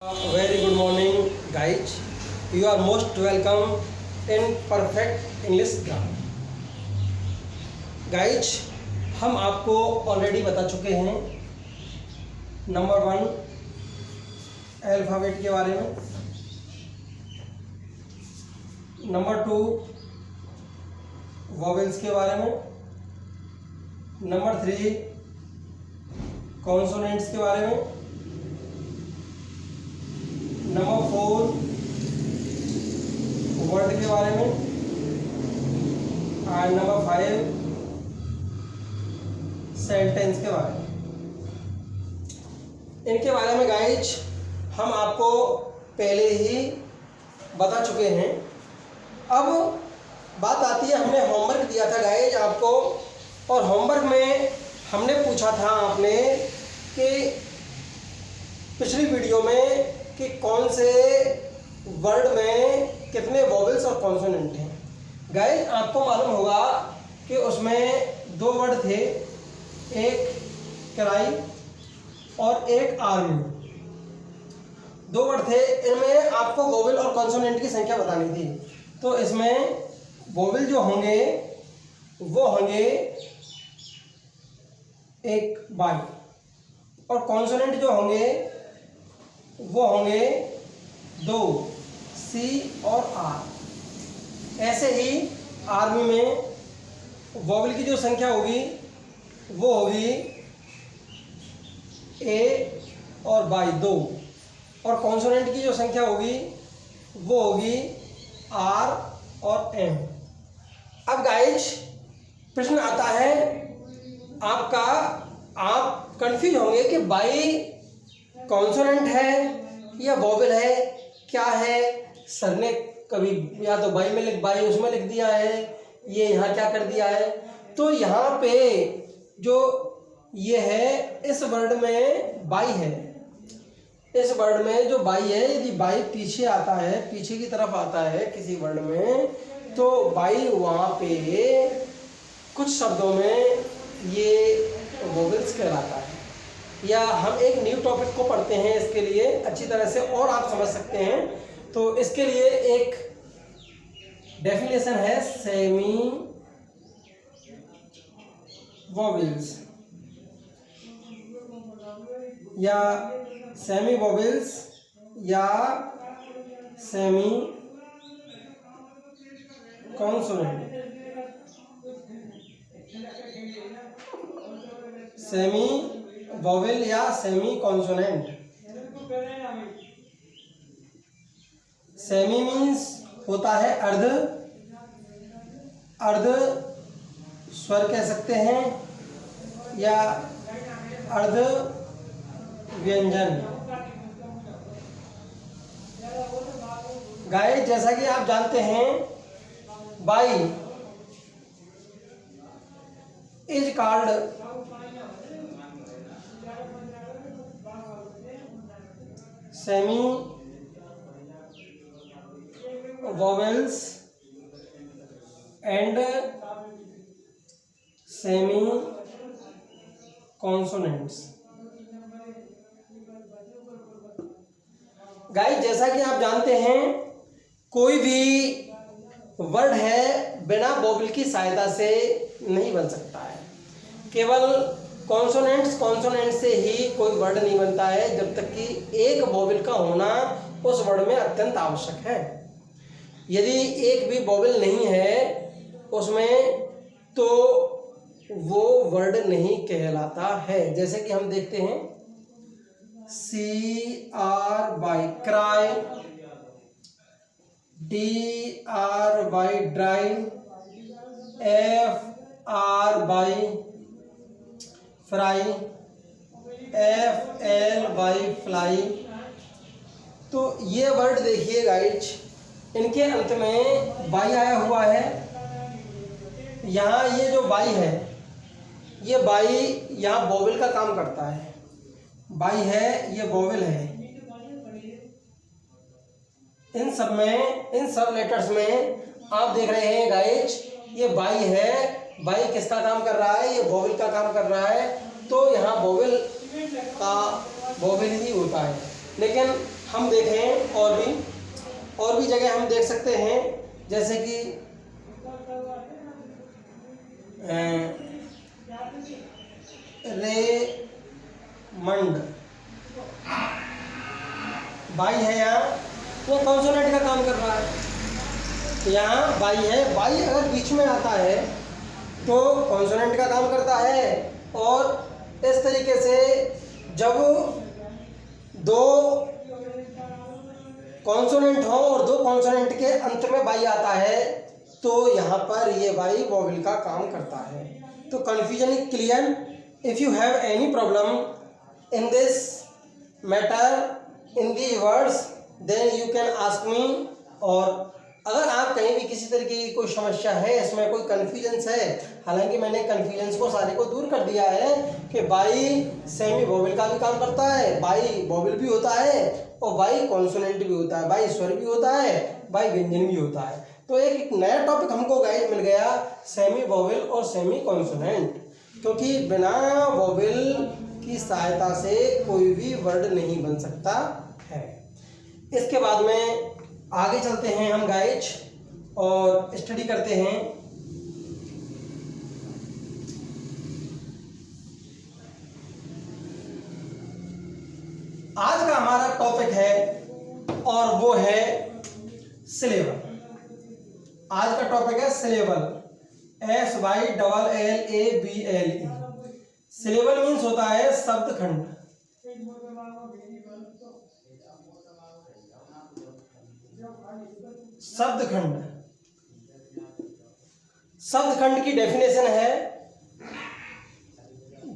Very good morning, guys. You are most welcome in perfect English grammar. Guys, हम आपको already बता चुके हैं नंबर 1 अल्फ़ाबेट के बारे में, नंबर 2 वॉवेल्स के बारे में, नंबर 3 कॉन्सोनेंट्स के बारे में, नंबर 4 वर्ड के बारे में, और नंबर 5 सेंटेंस के बारे में। इनके बारे में गाइज हम आपको पहले ही बता चुके हैं। अब बात आती है, हमने होमवर्क दिया था गाइज आपको, और होमवर्क में हमने पूछा था आपने कि पिछली वीडियो में कि कौन से वर्ड में कितने वॉवेल्स और कॉन्सोनेंट हैं। गाइज आपको मालूम होगा कि उसमें 2 वर्ड थे, एक क्राई और एक आर्मी। 2 वर्ड थे, इनमें आपको वोवेल और कॉन्सोनेंट की संख्या बतानी थी। तो इसमें वोवेल जो होंगे वो होंगे 1 22, और कॉन्सोनेंट जो होंगे वो होंगे 2 सी और आर। ऐसे ही आर्मी में वोवेल की जो संख्या होगी वो होगी ए और बाई 2, और कॉन्सोनेंट की जो संख्या होगी वो होगी आर और एम। अब गाइज प्रश्न आता है आपका, आप कंफ्यूज होंगे कि बाई कॉन्सोनेंट है या वोवेल है, क्या है। सर ने कभी या तो बाई उसमें लिख दिया है, ये यहाँ क्या कर दिया है। तो यहाँ पे जो ये है, इस वर्ड में बाई है, इस वर्ड में जो बाई है, यदि बाई पीछे आता है, पीछे की तरफ आता है किसी वर्ड में, तो बाई वहाँ पे कुछ शब्दों में ये वोवेल्स कहलाता है। या हम एक न्यू टॉपिक को पढ़ते हैं इसके लिए अच्छी तरह से और आप समझ सकते हैं। तो इसके लिए एक डेफिनेशन है सेमी वोवेल्स या सेमी वोवेल्स या सेमी कॉन्सोनेंट। सेमी वोवेल या सेमी कॉन्सोनेंट। सेमी मीन्स होता है अर्ध स्वर कह सकते हैं या अर्ध व्यंजन। गाइस जैसा कि आप जानते हैं, by is called semi vowels and semi consonants. Guys जैसा कि आप जानते हैं, कोई भी वर्ड है बिना वोवेल की सहायता से नहीं बन सकता है। केवल कॉन्सोनेंट से ही कोई वर्ड नहीं बनता है, जब तक कि एक वोवेल का होना उस वर्ड में अत्यंत आवश्यक है। यदि एक भी वोवेल नहीं है उसमें, तो वो वर्ड नहीं कहलाता है। जैसे कि हम देखते हैं, C R by cry, D R by dry, F R by fry, F L by fly. तो ये वर्ड देखिए गाइज, इनके अंत में बाई आया हुआ है। यहाँ ये जो बाई है, ये बाई यहाँ वोवेल का काम करता है। बाई है, ये वोवेल है। इन सब लेटर्स में आप देख रहे हैं गाइज, ये बाई है। बाई किसका काम कर रहा है? ये वोवेल का काम कर रहा है। तो यहाँ वोवेल का वोवेल ही होता है। लेकिन हम देखें और भी जगह हम देख सकते हैं, जैसे कि रेमंड बाई है यहाँ, वो कॉन्सोनेंट का काम कर रहा है। यहाँ बाई है, बाई अगर बीच में आता है तो कॉन्सोनेंट का काम करता है। और इस तरीके से जब दो कॉन्सोनेंट हो और दो कॉन्सोनेंट के अंत में बाई आता है तो यहाँ पर ये बाई वॉवेल का काम करता है। तो confusion is clear. If you have any problem in this matter in the words then you can ask me. और अगर आप कहीं भी किसी तरीके की कोई समस्या है, इसमें कोई कन्फ्यूजन्स है, हालांकि मैंने कन्फ्यूजन्स को सारे को दूर कर दिया है कि बाई सेमी वोवेल का भी काम करता है, बाई वोवेल भी होता है और बाई कॉन्सोनेंट भी होता है, बाई स्वर भी होता है, बाई व्यंजन भी होता है। तो एक नया टॉपिक हमको गाइड मिल गया, सेमी वोवेल और सेमी कॉन्सोनेंट, क्योंकि बिना वोवेल की सहायता से कोई भी वर्ड नहीं बन सकता है। इसके बाद में आगे चलते हैं हम गाइज और स्टडी करते हैं। आज का हमारा टॉपिक है और वो है सिलेबल। आज का टॉपिक है सिलेबल, SYLLABLE। सिलेबल मीन्स होता है शब्द खंड। शब्द खंड, शब्द खंड की डेफिनेशन है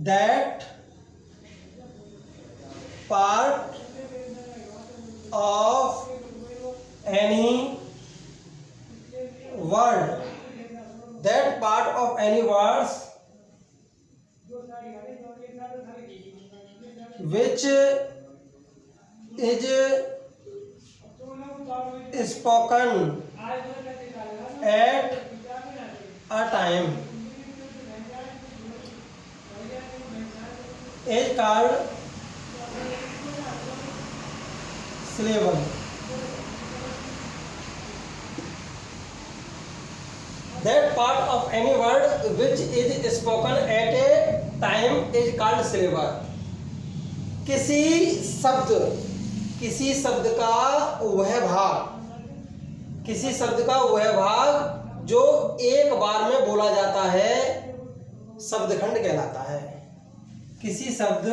that part of any word, that part of any words which is spoken at a time is called syllable. That part of any word which is spoken at a time is called syllable. किसी शब्द का वह भाग जो एक बार में बोला जाता है शब्द खंड कहलाता है। किसी शब्द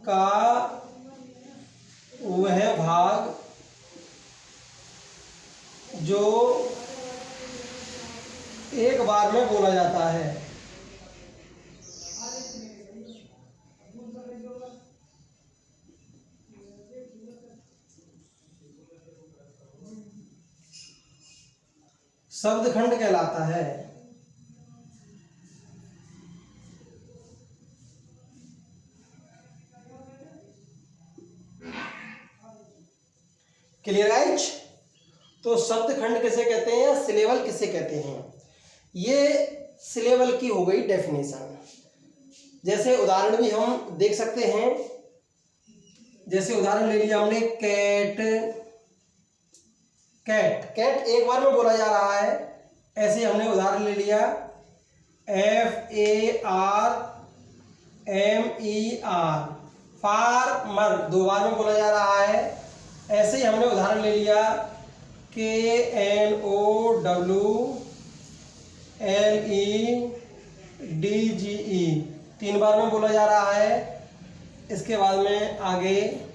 का वह भाग जो एक बार में बोला जाता है। शब्द खंड कहलाता है। Clear guys? तो शब्द खंड किसे कहते हैं या सिलेबल किसे कहते हैं, ये सिलेबल की हो गई डेफिनेशन। जैसे उदाहरण भी हम देख सकते हैं, जैसे उदाहरण ले लिया हमने कैट एक बार में बोला जा रहा है, ऐसे हमने उदाहरण ले लिया FARMER फार्मर, दो बार में बोला जा रहा है। ऐसे ही हमने उदाहरण ले लिया KNOWLEDGE, तीन बार में बोला जा रहा है। इसके बाद में आगे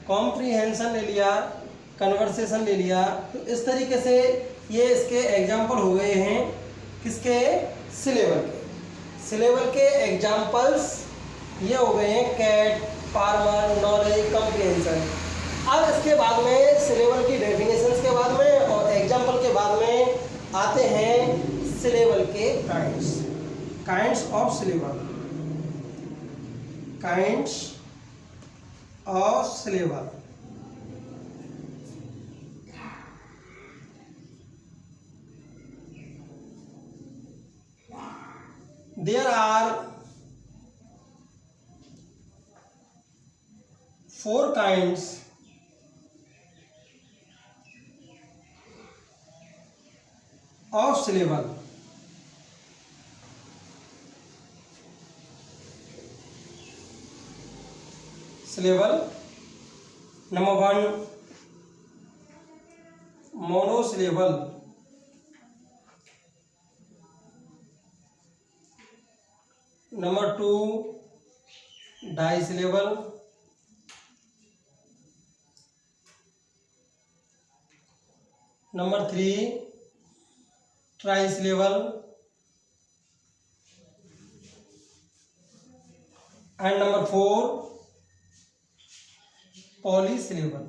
कॉम्प्रीहेंशन ले लिया, कन्वर्सेशन ले लिया। तो इस तरीके से ये इसके एग्जाम्पल हो गए हैं, किसके, सिलेबल के एग्जाम्पल्स ये हो गए हैं कैट, फार्मर, नॉलेज, कॉम्प्रीहेंशन। अब इसके बाद में सिलेबल की डेफिनेशंस के बाद में और एग्जाम्पल के बाद में आते हैं सिलेबल के kinds of syllable. There are 4 kinds of syllable. Number 1, monosyllable. Number 2, disyllable. Number 3, trisyllable. And number 4, polysyllable.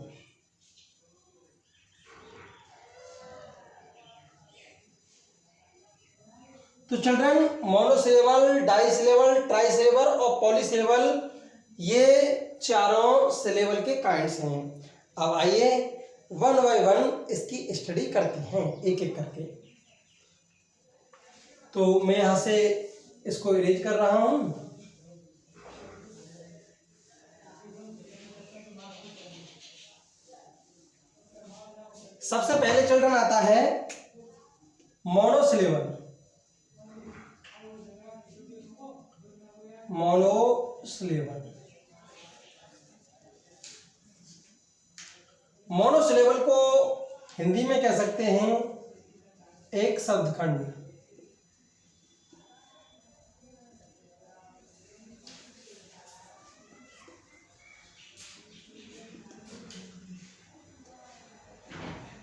तो चिल्ड्रन, मोनोसिलेबल, डाइसिलेबल, ट्राइसिलेबल और पॉलीसिलेबल, ये चारों सिलेबल के काइंड्स हैं। अब आइए वन बाय वन इसकी स्टडी करते हैं एक एक करके। तो मैं यहां से इसको इरेज कर रहा हूं। सबसे पहले चिल्ड्रन आता है मोनोसिलेबल। मोनोसिलेबल को हिंदी में कह सकते हैं एक शब्द खंड।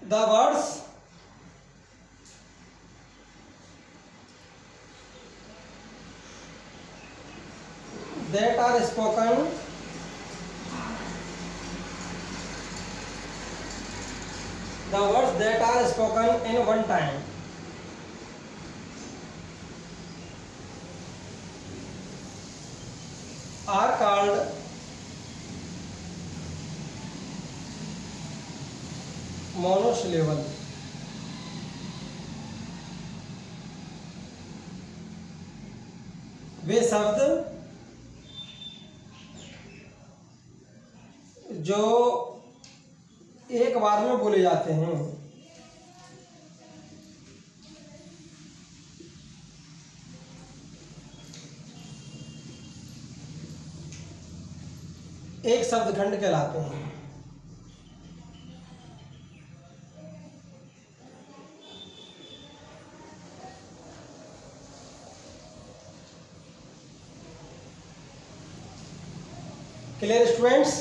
The words that are spoken in one time are called monosyllable. वे शब्द जो एक बार में बोले जाते हैं। एक शब्द खंड कहलाते हैं। क्लियर स्टूडेंट्स,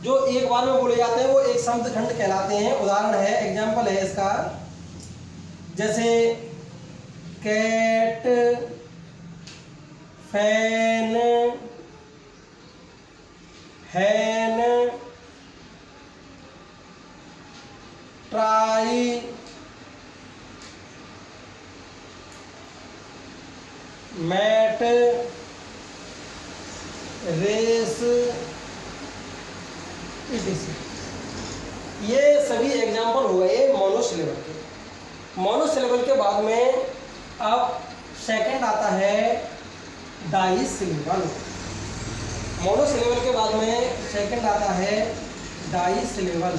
जो एक बार में बोले जाते हैं वो एक शब्द खंड कहलाते हैं। उदाहरण है, एग्जाम्पल है इसका, जैसे कैट, फैन, हैन, ट्राई, मैट, रेस, ये सभी एग्जाम्पल हो गए मोनोसिलेबल के। मोनोसिलेबल के बाद में अब सेकंड आता है डाइसिलेबल। मोनोसिलेबल के बाद में सेकंड आता है डाइसिलेबल।